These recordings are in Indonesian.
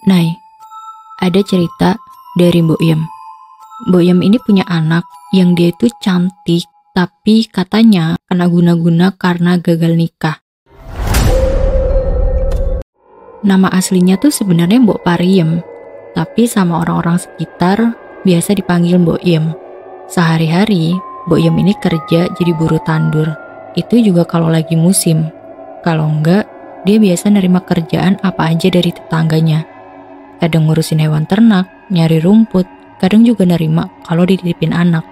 Nay, ada cerita dari Mbok Yem. Mbok Yem ini punya anak yang dia itu cantik, tapi katanya kena guna-guna karena gagal nikah. Nama aslinya tuh sebenarnya Mbok Pariem, tapi sama orang-orang sekitar biasa dipanggil Mbok Yem. Sehari-hari, Mbok Yem ini kerja jadi buruh tandur. Itu juga kalau lagi musim. Kalau enggak, dia biasa nerima kerjaan apa aja dari tetangganya. Kadang ngurusin hewan ternak, nyari rumput, kadang juga nerima kalau dititipin anak.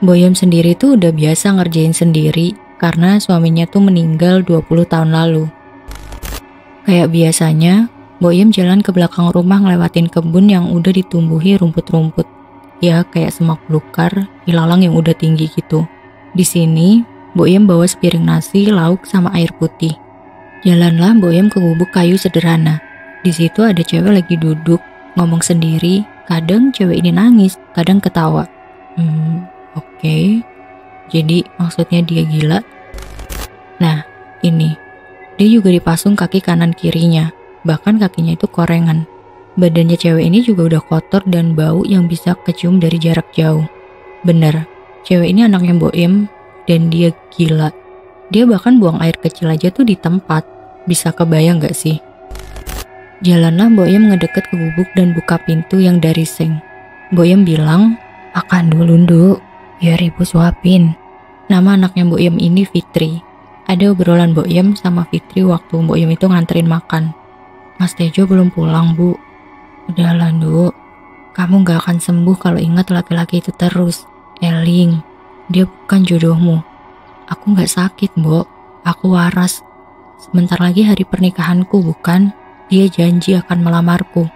Mbok Yem sendiri tuh udah biasa ngerjain sendiri karena suaminya tuh meninggal 20 tahun lalu. Kayak biasanya, Mbok Yem jalan ke belakang rumah ngelewatin kebun yang udah ditumbuhi rumput-rumput. Ya kayak semak belukar, ilalang yang udah tinggi gitu. Di sini, Mbok Yem bawa sepiring nasi, lauk, sama air putih. Jalanlah Mbok Yem ke gubuk kayu sederhana. Di situ ada cewek lagi duduk, ngomong sendiri. Kadang cewek ini nangis, kadang ketawa. Oke. Jadi maksudnya dia gila? Nah, ini. Dia juga dipasung kaki kanan kirinya. Bahkan kakinya itu korengan. Badannya cewek ini juga udah kotor dan bau yang bisa kecium dari jarak jauh. Bener, cewek ini anaknya Mbok Yem dan dia gila. Dia bahkan buang air kecil aja tuh di tempat. Bisa kebayang gak sih? Jalanlah Mbok Yem ngedeket ke gubuk dan buka pintu yang dari seng. Mbok Yem bilang, "Makan dulu, Nduk, biar ibu suapin." Nama anaknya Mbok Yem ini Fitri. Ada obrolan Mbok Yem sama Fitri waktu Mbok Yem itu nganterin makan. "Mas Tejo belum pulang, Bu." "Udahlah, Nduk. Kamu gak akan sembuh kalau ingat laki-laki itu terus. Eling, dia bukan jodohmu." "Aku gak sakit, Mbok. Aku waras. Sebentar lagi hari pernikahanku, bukan? Dia janji akan melamarku."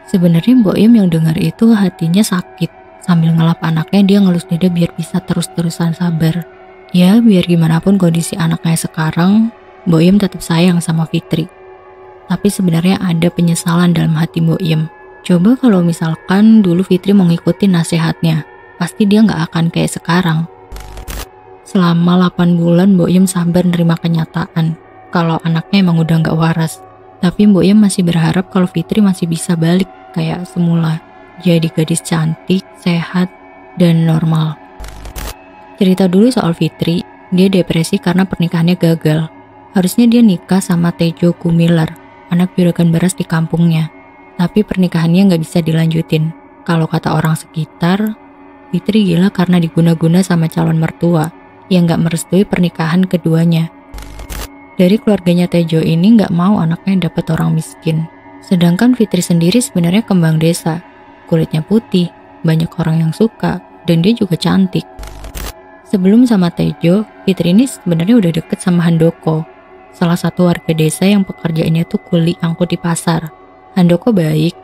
Sebenarnya Mbok Yem yang dengar itu hatinya sakit. Sambil ngelap anaknya, dia ngelus dada biar bisa terus-terusan sabar. Ya, biar gimana pun kondisi anaknya sekarang, Mbok Yem tetap sayang sama Fitri. Tapi sebenarnya ada penyesalan dalam hati Mbok Yem. Coba kalau misalkan dulu Fitri mau ngikutin nasihatnya, pasti dia nggak akan kayak sekarang. Selama 8 bulan Mbok Yem sabar nerima kenyataan kalau anaknya emang udah nggak waras. Tapi Mbok Yem masih berharap kalau Fitri masih bisa balik kayak semula. Jadi gadis cantik, sehat, dan normal. Cerita dulu soal Fitri, dia depresi karena pernikahannya gagal. Harusnya dia nikah sama Tejo Gumilar, anak juragan beras di kampungnya. Tapi pernikahannya nggak bisa dilanjutin. Kalau kata orang sekitar, Fitri gila karena diguna-guna sama calon mertua yang nggak merestui pernikahan keduanya. Dari keluarganya Tejo ini nggak mau anaknya dapat orang miskin. Sedangkan Fitri sendiri sebenarnya kembang desa. Kulitnya putih, banyak orang yang suka, dan dia juga cantik. Sebelum sama Tejo, Fitri ini sebenarnya udah deket sama Handoko, salah satu warga desa yang pekerjaannya tuh kuli angkut di pasar. Handoko baik,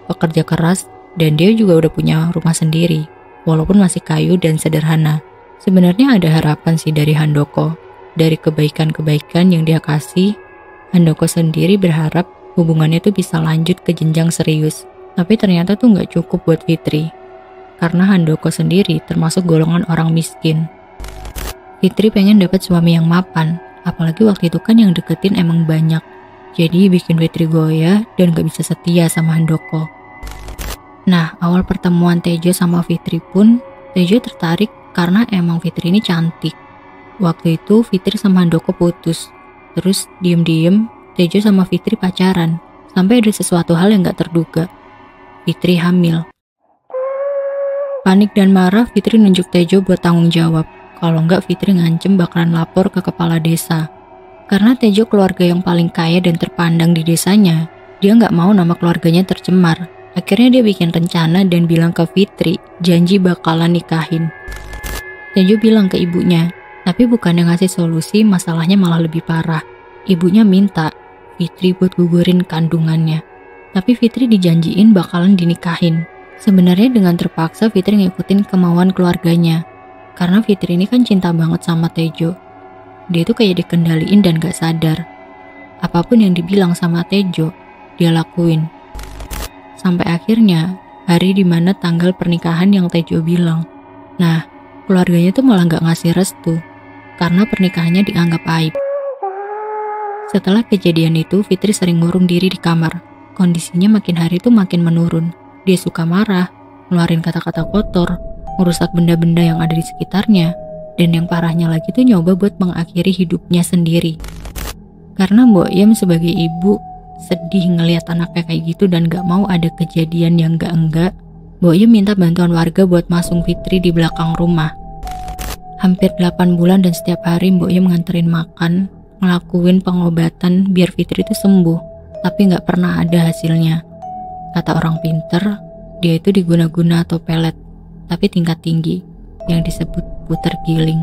pekerja keras, dan dia juga udah punya rumah sendiri, walaupun masih kayu dan sederhana. Sebenarnya ada harapan sih dari Handoko. Dari kebaikan-kebaikan yang dia kasih, Handoko sendiri berharap hubungannya tuh bisa lanjut ke jenjang serius. Tapi ternyata tuh nggak cukup buat Fitri. Karena Handoko sendiri termasuk golongan orang miskin. Fitri pengen dapat suami yang mapan, apalagi waktu itu kan yang deketin emang banyak. Jadi bikin Fitri goyah dan gak bisa setia sama Handoko. Nah, awal pertemuan Tejo sama Fitri pun, Tejo tertarik karena emang Fitri ini cantik. Waktu itu Fitri sama Handoko putus. Terus diem-diem Tejo sama Fitri pacaran. Sampai ada sesuatu hal yang gak terduga. Fitri hamil. Panik dan marah, Fitri nunjuk Tejo buat tanggung jawab. Kalau enggak, Fitri ngancem bakalan lapor ke kepala desa. Karena Tejo keluarga yang paling kaya dan terpandang di desanya, dia nggak mau nama keluarganya tercemar. Akhirnya dia bikin rencana dan bilang ke Fitri, janji bakalan nikahin. Tejo bilang ke ibunya, tapi bukannya ngasih solusi, masalahnya malah lebih parah. Ibunya minta Fitri buat gugurin kandungannya. Tapi Fitri dijanjiin bakalan dinikahin. Sebenarnya dengan terpaksa Fitri ngikutin kemauan keluarganya. Karena Fitri ini kan cinta banget sama Tejo. Dia tuh kayak dikendaliin dan gak sadar. Apapun yang dibilang sama Tejo, dia lakuin. Sampai akhirnya, hari dimana tanggal pernikahan yang Tejo bilang. Nah, keluarganya tuh malah gak ngasih restu. Karena pernikahannya dianggap aib. Setelah kejadian itu, Fitri sering ngurung diri di kamar. kondisinya makin hari tuh makin menurun. Dia suka marah, ngeluarin kata-kata kotor, merusak benda-benda yang ada di sekitarnya, dan yang parahnya lagi tuh nyoba buat mengakhiri hidupnya sendiri. Karena Mbok Yem sebagai ibu sedih ngelihat anaknya kayak gitu dan gak mau ada kejadian yang enggak, Mbok Yem minta bantuan warga buat masung Fitri di belakang rumah. Hampir 8 bulan dan setiap hari Mbok Yem nganterin makan, ngelakuin pengobatan biar Fitri itu sembuh, tapi gak pernah ada hasilnya. Kata orang pinter, dia itu diguna-guna atau pelet, tapi tingkat tinggi, yang disebut puter giling.